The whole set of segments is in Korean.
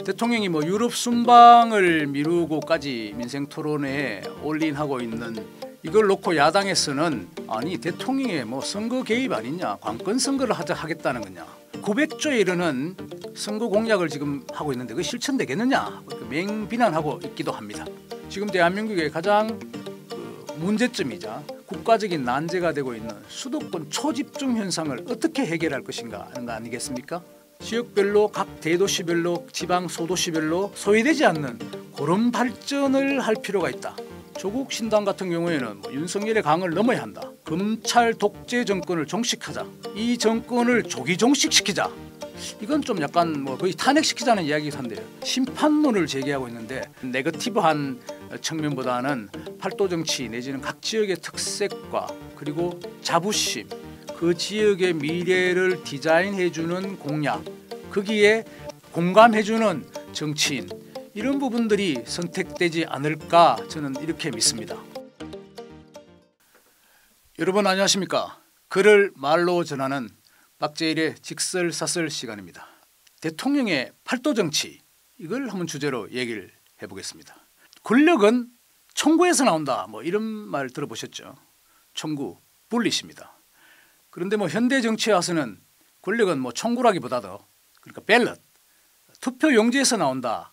대통령이 뭐 유럽 순방을 미루고까지 민생토론회에 올인하고 있는 이걸 놓고 야당에서는 아니 대통령의 뭐 선거 개입 아니냐, 관권 선거를 하겠다는 거냐, 900조에 이르는 선거 공약을 지금 하고 있는데 그게 실천되겠느냐 맹비난하고 있기도 합니다. 지금 대한민국의 가장 문제점이자 국가적인 난제가 되고 있는 수도권 초집중 현상을 어떻게 해결할 것인가 하는 거 아니겠습니까? 지역별로 각 대도시별로 지방 소도시별로 소외되지 않는 그런 발전을 할 필요가 있다. 조국 신당 같은 경우에는 윤석열의 강을 넘어야 한다. 검찰 독재 정권을 종식하자. 이 정권을 조기 종식시키자. 이건 좀 약간 거의 탄핵시키자는 이야기이긴 한데요. 심판론을 제기하고 있는데 네거티브한 측면보다는 팔도 정치 내지는 각 지역의 특색과 그리고 자부심, 그 지역의 미래를 디자인해주는 공약, 거기에 공감해주는 정치인, 이런 부분들이 선택되지 않을까 저는 이렇게 믿습니다. 여러분 안녕하십니까? 글을 말로 전하는 박재일의 직설사설 시간입니다. 대통령의 팔도 정치, 이걸 한번 주제로 얘기를 해보겠습니다. 권력은 청구에서 나온다, 이런 말 들어보셨죠? 청구, 분리십니다. 그런데 현대 정치에 와서는 권력은 청구라기보다도 그러니까 밸럿, 투표 용지에서 나온다.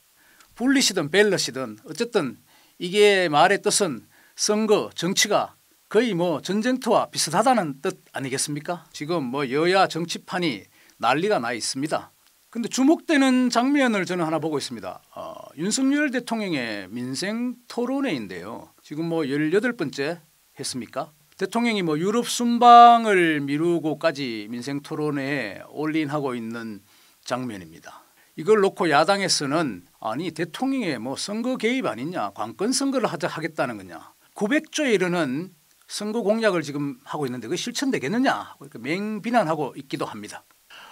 분리시든 밸럿이든 어쨌든 이게 말의 뜻은 선거, 정치가 거의 전쟁터와 비슷하다는 뜻 아니겠습니까? 지금 여야 정치판이 난리가 나 있습니다. 근데 주목되는 장면을 저는 하나 보고 있습니다. 윤석열 대통령의 민생 토론회인데요. 지금 18번째 했습니까? 대통령이 유럽 순방을 미루고까지 민생 토론회에 올인하고 있는 장면입니다. 이걸 놓고 야당에서는 아니 대통령의 선거 개입 아니냐, 관권 선거를 하겠다는 거냐, 900조에 이르는 선거 공약을 지금 하고 있는데 그게 실천되겠느냐 맹비난하고 있기도 합니다.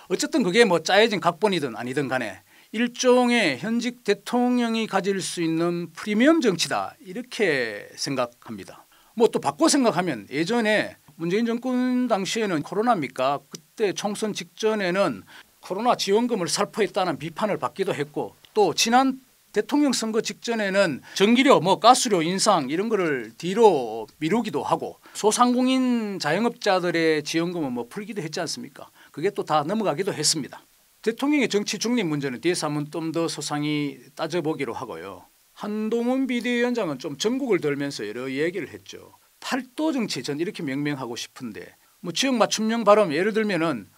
어쨌든 그게 짜여진 각본이든 아니든 간에 일종의 현직 대통령이 가질 수 있는 프리미엄 정치다, 이렇게 생각합니다. 또 바꿔 생각하면 예전에 문재인 정권 당시에는 코로나입니까? 그때 총선 직전에는 코로나 지원금을 살포했다는 비판을 받기도 했고, 또 지난 대통령 선거 직전에는 전기료, 가스료 인상 이런 거를 뒤로 미루기도 하고 소상공인 자영업자들의 지원금은 풀기도 했지 않습니까? 그게 또 다 넘어가기도 했습니다. 대통령의 정치 중립 문제는 뒤에서 한번 좀 더 소상히 따져보기로 하고요. 한동훈 비대위원장은 좀 전국을 돌면서 여러 얘기를 했죠. 팔도 정치, 전 이렇게 명명하고 싶은데 지역 맞춤형 발언, 예를 들면은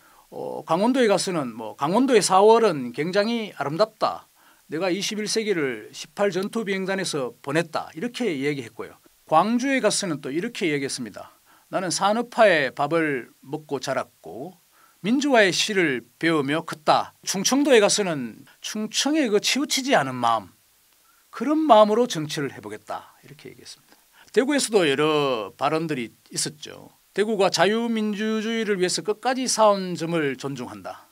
강원도에 가서는 강원도의 4월은 굉장히 아름답다. 내가 21세기를 18 전투비행단에서 보냈다, 이렇게 얘기했고요. 광주에 가서는 또 이렇게 얘기했습니다. 나는 산업화에 밥을 먹고 자랐고 민주화의 시를 배우며 컸다. 충청도에 가서는 충청에 치우치지 않은 마음, 그런 마음으로 정치를 해보겠다, 이렇게 얘기했습니다. 대구에서도 여러 발언들이 있었죠. 대구가 자유민주주의를 위해서 끝까지 싸운 점을 존중한다.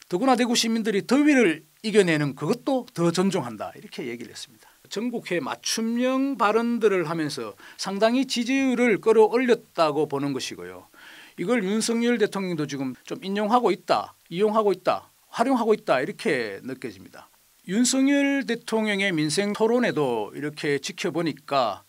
더구나 대구 시민들이 더위를 이겨내는 그것도 더 존중한다, 이렇게 얘기를 했습니다. 전국회 맞춤형 발언들을 하면서 상당히 지지율을 끌어올렸다고 보는 것이고요. 이걸 윤석열 대통령도 지금 좀 인용하고 있다, 이용하고 있다, 활용하고 있다, 이렇게 느껴집니다. 윤석열 대통령의 민생 토론에도 이렇게 지켜보니까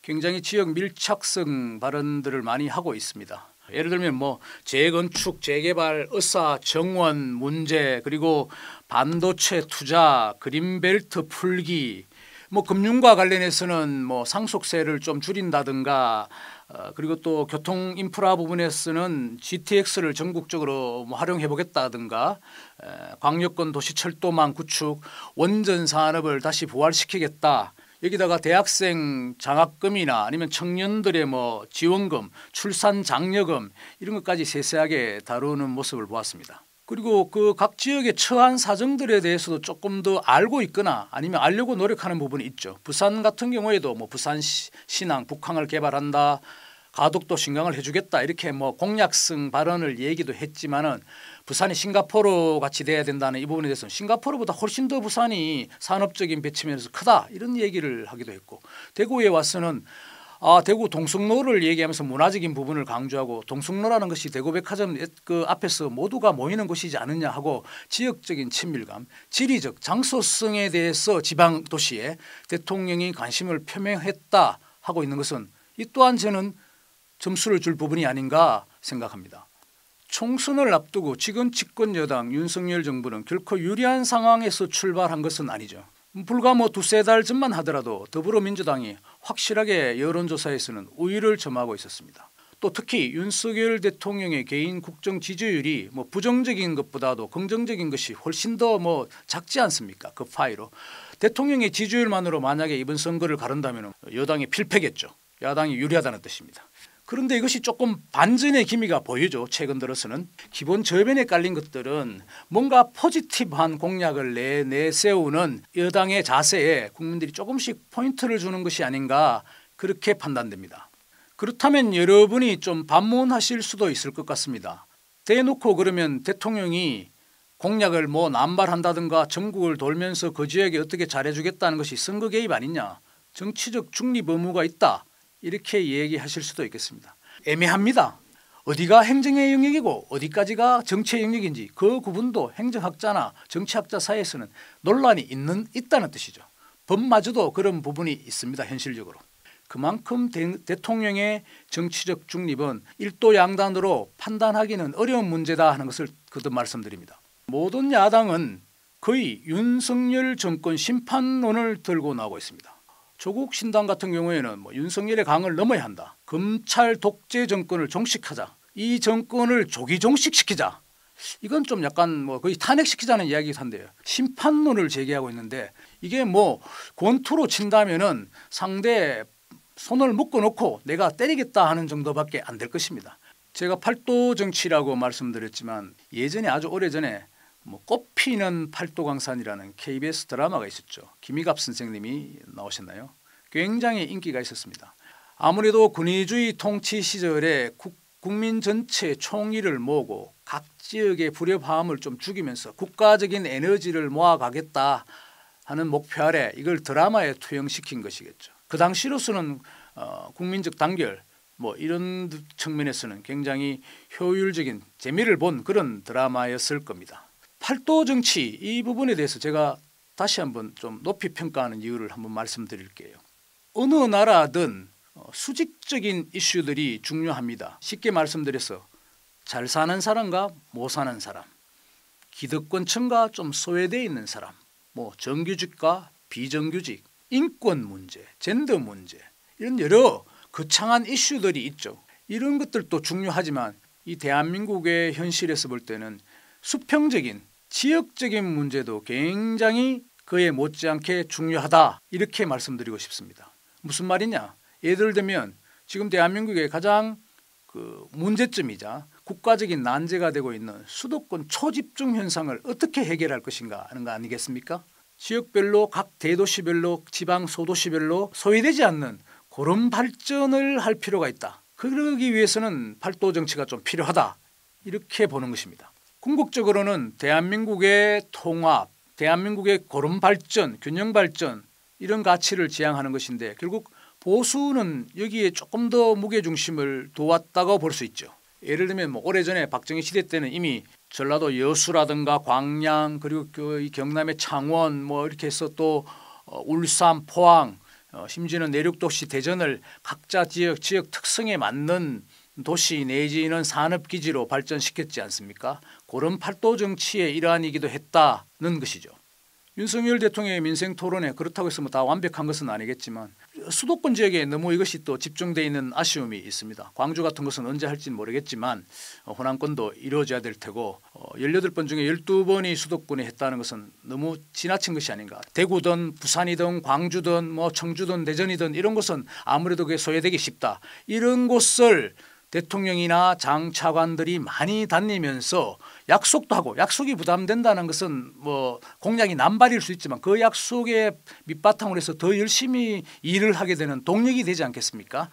굉장히 지역 밀착성 발언들을 많이 하고 있습니다. 예를 들면 재건축, 재개발, 의사, 정원 문제, 그리고 반도체 투자, 그린벨트 풀기, 금융과 관련해서는 상속세를 좀 줄인다든가, 그리고 또 교통 인프라 부분에서는 GTX를 전국적으로 활용해 보겠다든가, 광역권 도시철도망 구축, 원전 산업을 다시 부활시키겠다. 여기다가 대학생 장학금이나 아니면 청년들의 지원금, 출산 장려금 이런 것까지 세세하게 다루는 모습을 보았습니다. 그리고 그 각 지역의 처한 사정들에 대해서도 조금 더 알고 있거나 아니면 알려고 노력하는 부분이 있죠. 부산 같은 경우에도 부산 신항, 북항을 개발한다, 가덕도 신강을 해주겠다, 이렇게 공약성 발언을 얘기도 했지만은 부산이 싱가포르 같이 돼야 된다는 이 부분에 대해서는 싱가포르보다 훨씬 더 부산이 산업적인 배치면에서 크다, 이런 얘기를 하기도 했고, 대구에 와서는 대구 동성로를 얘기하면서 문화적인 부분을 강조하고 동성로라는 것이 대구백화점 그 앞에서 모두가 모이는 곳이지 않느냐 하고 지역적인 친밀감, 지리적 장소성에 대해서 지방도시에 대통령이 관심을 표명했다 하고 있는 것은 이 또한 저는 점수를 줄 부분이 아닌가 생각합니다. 총선을 앞두고 지금 집권 여당 윤석열 정부는 결코 유리한 상황에서 출발한 것은 아니죠. 불과 두세 달 전만 하더라도 더불어민주당이 확실하게 여론조사에서는 우위를 점하고 있었습니다. 또 특히 윤석열 대통령의 개인 국정 지지율이 부정적인 것보다도 긍정적인 것이 훨씬 더 작지 않습니까? 그 파이로 대통령의 지지율만으로 만약에 이번 선거를 가른다면 여당이 필패겠죠. 야당이 유리하다는 뜻입니다. 그런데 이것이 조금 반전의 기미가 보이죠. 최근 들어서는 기본 저변에 깔린 것들은 뭔가 포지티브한 공약을 내세우는 여당의 자세에 국민들이 조금씩 포인트를 주는 것이 아닌가 그렇게 판단됩니다. 그렇다면 여러분이 좀 반문하실 수도 있을 것 같습니다. 대놓고 그러면 대통령이 공약을 남발한다든가 전국을 돌면서 그 지역에 어떻게 잘해주겠다는 것이 선거 개입 아니냐, 정치적 중립 의무가 있다, 이렇게 얘기하실 수도 있겠습니다. 애매합니다. 어디가 행정의 영역이고 어디까지가 정치의 영역인지 그 구분도 행정학자나 정치학자 사이에서는 논란이 있다는 뜻이죠. 법마저도 그런 부분이 있습니다. 현실적으로. 그만큼 대통령의 정치적 중립은 일도 양단으로 판단하기는 어려운 문제다 하는 것을 거듭 말씀드립니다. 모든 야당은 거의 윤석열 정권 심판론을 들고 나오고 있습니다. 조국 신당 같은 경우에는 윤석열의 강을 넘어야 한다. 검찰 독재 정권을 종식하자. 이 정권을 조기 종식시키자. 이건 좀 약간 거의 탄핵시키자는 이야기이긴 한데요. 심판론을 제기하고 있는데 이게 권투로 친다면은 상대 손을 묶어놓고 내가 때리겠다 하는 정도밖에 안 될 것입니다. 제가 팔도 정치라고 말씀드렸지만 예전에 아주 오래전에 꽃피는 팔도강산이라는 KBS 드라마가 있었죠. 김희갑 선생님이 나오셨나요? 굉장히 인기가 있었습니다. 아무래도 군의주의 통치 시절에 국민 전체 총의를 모으고 각 지역의 불협화음을 좀 죽이면서 국가적인 에너지를 모아가겠다 하는 목표 아래 이걸 드라마에 투영시킨 것이겠죠. 그 당시로서는 국민적 단결 이런 측면에서는 굉장히 효율적인 재미를 본 그런 드라마였을 겁니다. 팔도 정치 이 부분에 대해서 제가 다시 한번 좀 높이 평가하는 이유를 한번 말씀드릴게요. 어느 나라든 수직적인 이슈들이 중요합니다. 쉽게 말씀드려서 잘 사는 사람과 못 사는 사람, 기득권층과 좀 소외되어 있는 사람, 정규직과 비정규직, 인권 문제, 젠더 문제 이런 여러 거창한 이슈들이 있죠. 이런 것들도 중요하지만 이 대한민국의 현실에서 볼 때는 수평적인 지역적인 문제도 굉장히 그에 못지않게 중요하다 이렇게 말씀드리고 싶습니다. 무슨 말이냐? 예를 들면 지금 대한민국의 가장 문제점이자 국가적인 난제가 되고 있는 수도권 초집중 현상을 어떻게 해결할 것인가 하는 거 아니겠습니까? 지역별로 각 대도시별로 지방 소도시별로 소외되지 않는 그런 발전을 할 필요가 있다. 그러기 위해서는 팔도 정치가 좀 필요하다 이렇게 보는 것입니다. 궁극적으로는 대한민국의 통합, 대한민국의 그런 발전, 균형 발전 이런 가치를 지향하는 것인데 결국 보수는 여기에 조금 더 무게중심을 두었다고 볼 수 있죠. 예를 들면 오래전에 박정희 시대 때는 이미 전라도 여수라든가 광양 그리고 이 경남의 창원 이렇게 해서 또 울산, 포항 심지어는 내륙도시 대전을 각자 지역 특성에 맞는 도시 내지는 산업기지로 발전시켰지 않습니까? 그런 팔도 정치의 일환이기도 했다는 것이죠. 윤석열 대통령의 민생토론회 그렇다고 해서 다 완벽한 것은 아니겠지만 수도권 지역에 너무 이것이 또 집중되어 있는 아쉬움이 있습니다. 광주 같은 것은 언제 할지는 모르겠지만 호남권도 이루어져야 될 테고 18번 중에 12번이 수도권에 했다는 것은 너무 지나친 것이 아닌가. 대구든 부산이든 광주든 청주든 대전이든 이런 곳은 아무래도 그게 소외되기 쉽다. 이런 곳을 대통령이나 장차관들이 많이 다니면서 약속도 하고 약속이 부담된다는 것은 공약이 남발일 수 있지만 그 약속의 밑바탕으로 해서 더 열심히 일을 하게 되는 동력이 되지 않겠습니까?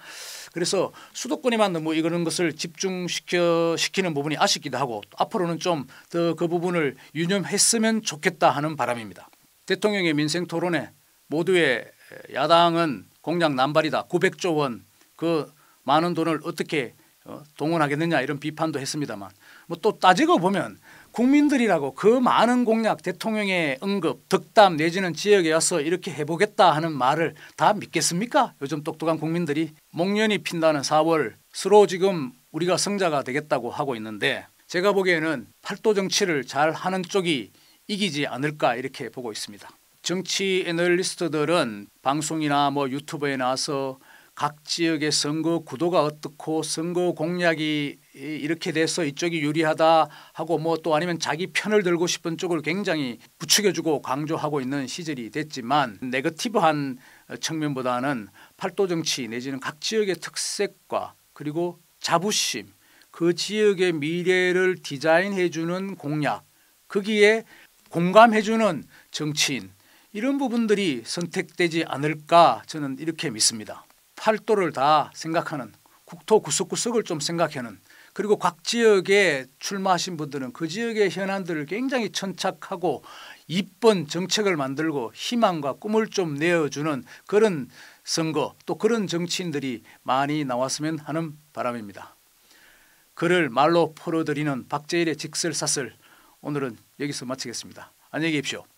그래서 수도권에만 너무 이런 것을 집중시키는 부분이 아쉽기도 하고 앞으로는 좀 더 그 부분을 유념했으면 좋겠다 하는 바람입니다. 대통령의 민생토론회 모두의 야당은 공약 남발이다. 900조 원 그 많은 돈을 어떻게 동원하겠느냐 이런 비판도 했습니다만 뭐 또 따지고 보면 국민들이라고 그 많은 공약 대통령의 언급 덕담 내지는 지역에 와서 이렇게 해보겠다 하는 말을 다 믿겠습니까? 요즘 똑똑한 국민들이 목련이 핀다는 4월 서로 지금 우리가 성자가 되겠다고 하고 있는데 제가 보기에는 팔도 정치를 잘 하는 쪽이 이기지 않을까 이렇게 보고 있습니다. 정치 애널리스트들은 방송이나 뭐 유튜브에 나와서 각 지역의 선거 구도가 어떻고 선거 공약이 이렇게 돼서 이쪽이 유리하다 하고 뭐 또 아니면 자기 편을 들고 싶은 쪽을 굉장히 부추겨주고 강조하고 있는 시절이 됐지만 네거티브한 측면보다는 팔도 정치 내지는 각 지역의 특색과 그리고 자부심 그 지역의 미래를 디자인해주는 공약 거기에 공감해주는 정치인 이런 부분들이 선택되지 않을까 저는 이렇게 믿습니다. 팔도를 다 생각하는 국토 구석구석을 좀 생각하는 그리고 각 지역에 출마하신 분들은 그 지역의 현안들을 굉장히 천착하고 이쁜 정책을 만들고 희망과 꿈을 좀 내어주는 그런 선거 또 그런 정치인들이 많이 나왔으면 하는 바람입니다. 글을 말로 풀어드리는 박재일의 직설사설 오늘은 여기서 마치겠습니다. 안녕히 계십시오.